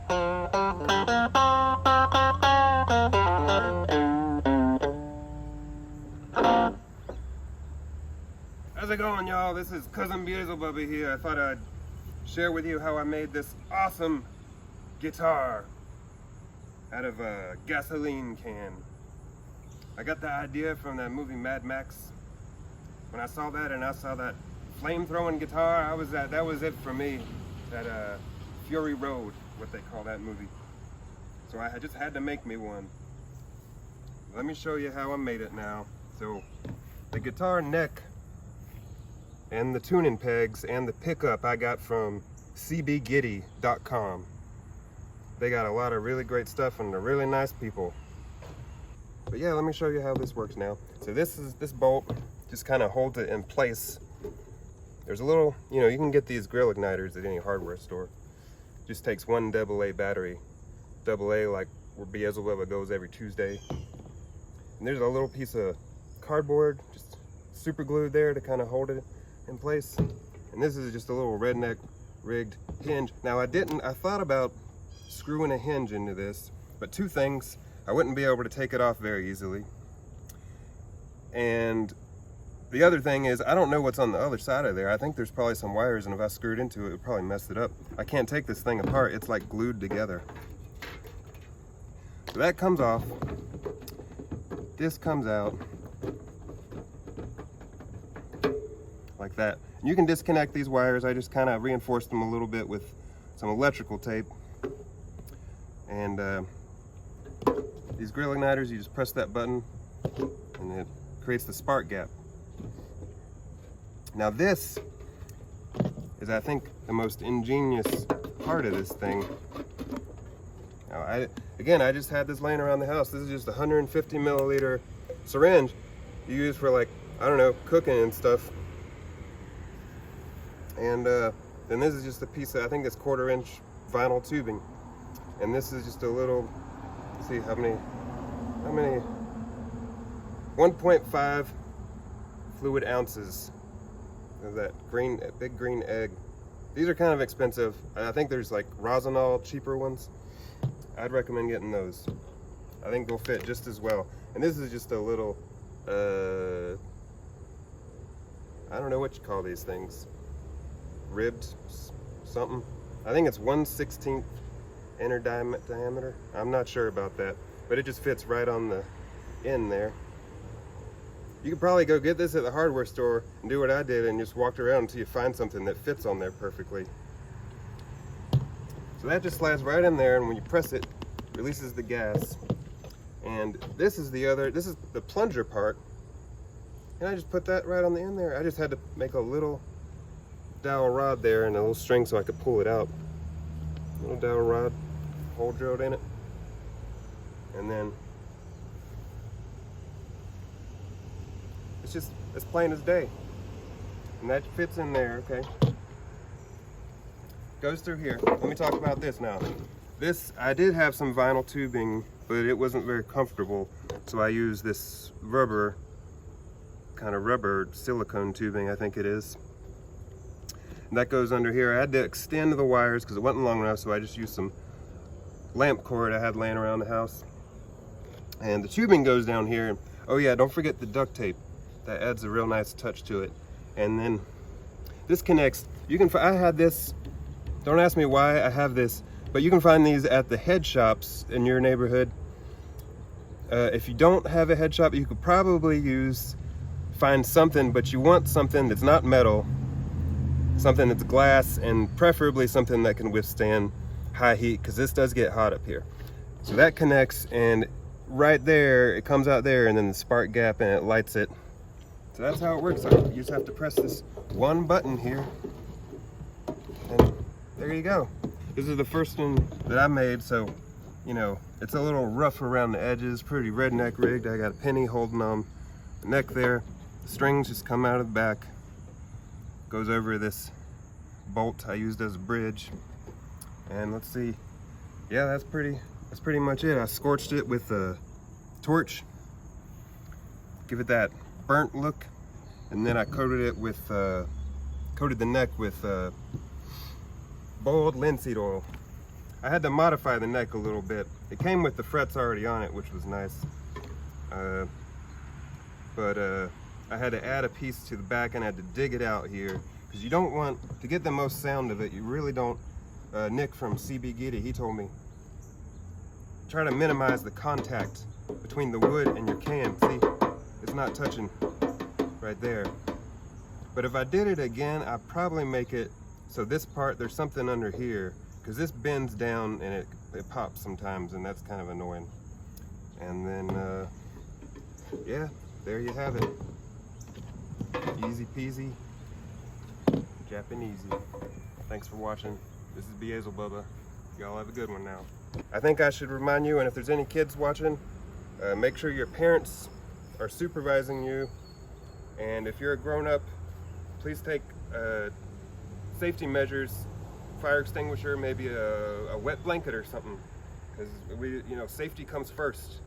How's it going, y'all? This is Cousin Beezlebubba here. I thought I'd share with you how I made this awesome guitar out of a gasoline can. I got the idea from that movie Mad Max. When I saw that and I saw that flame-throwing guitar, that was it for me. That Fury Road, what they call that movie. So I just had to make me one. Let me show you how I made it now. So the guitar neck and the tuning pegs and the pickup I got from cbgiddy.com. They got a lot of really great stuff and they're really nice people. But yeah, let me show you how this works now. So this bolt just kind of holds it in place. There's a little, you can get these grill igniters at any hardware store. Just takes one AA battery. AA like where Beezlebubba goes every Tuesday. And there's a little piece of cardboard just super glued there to kind of hold it in place. And this is just a little redneck rigged hinge. Now I thought about screwing a hinge into this, but two things: I wouldn't be able to take it off very easily, and the other thing is I don't know what's on the other side of there. I think there's probably some wires, and if I screwed into it, it would probably mess it up. I can't take this thing apart. It's like glued together. So that comes off. This comes out like that. And you can disconnect these wires. I just kind of reinforced them a little bit with some electrical tape. And these grill igniters, you just press that button and it creates the spark gap. Now this is, I think, the most ingenious part of this thing. Now I just had this laying around the house. This is just a 150 milliliter syringe you use for, like, I don't know, cooking and stuff. And then this is just a piece of, I think it's 1/4 inch vinyl tubing. And this is just a little, let's see how many, 1.5 fluid ounces of that big green egg. These are kind of expensive. I think there's like Rosinol cheaper ones. I'd recommend getting those. I think they'll fit just as well. And this is just a little, I don't know what you call these things. Ribbed something. I think it's 1/16 inner diameter. I'm not sure about that, but it just fits right on the end there. You could probably go get this at the hardware store and do what I did and just walk around until you find something that fits on there perfectly. So that just slides right in there, and when you press it, releases the gas. And this is the plunger part. And I just put that right on the end there. I just had to make a little dowel rod there and a little string so I could pull it out. Little dowel rod, hole drilled in it. And then it's just as plain as day. And that fits in there, okay? Goes through here. Let me talk about this now. This, I did have some vinyl tubing, but it wasn't very comfortable. So I used this rubber silicone tubing, I think it is. And that goes under here. I had to extend the wires because it wasn't long enough, so I just used some lamp cord I had laying around the house. And the tubing goes down here. Oh yeah, don't forget the duct tape. That adds a real nice touch to it. And then this connects. I had this, don't ask me why I have this, but you can find these at the head shops in your neighborhood. If you don't have a head shop, you could probably find something, but you want something that's not metal, something that's glass, and preferably something that can withstand high heat, because this does get hot up here. So that connects, and right there, it comes out there, and then the spark gap, and it lights it. So that's how it works. You just have to press this one button here, and there you go. This is the first one that I made, so, it's a little rough around the edges, pretty redneck rigged. I got a penny holding on the neck there. The strings just come out of the back, goes over this bolt I used as a bridge. And let's see, yeah, that's pretty much it. I scorched it with a torch, give it that burnt look, and then I coated the neck with boiled linseed oil. I had to modify the neck a little bit. It came with the frets already on it, which was nice. But I had to add a piece to the back and I had to dig it out here, because you don't want to get the most sound of it. You really don't. Nick from CB Giddy, he told me, try to minimize the contact between the wood and your can. See, it's not touching right there. But if I did it again, I'd probably make it so this part, there's something under here, because this bends down and it pops sometimes, and that's kind of annoying. And then, yeah, there you have it. Easy peasy, Japanesey. Thanks for watching. This is Beezlebubba. Y'all have a good one now. I think I should remind you, and if there's any kids watching, make sure your parents are supervising you. And if you're a grown-up, please take safety measures, fire extinguisher, maybe a wet blanket or something, because safety comes first.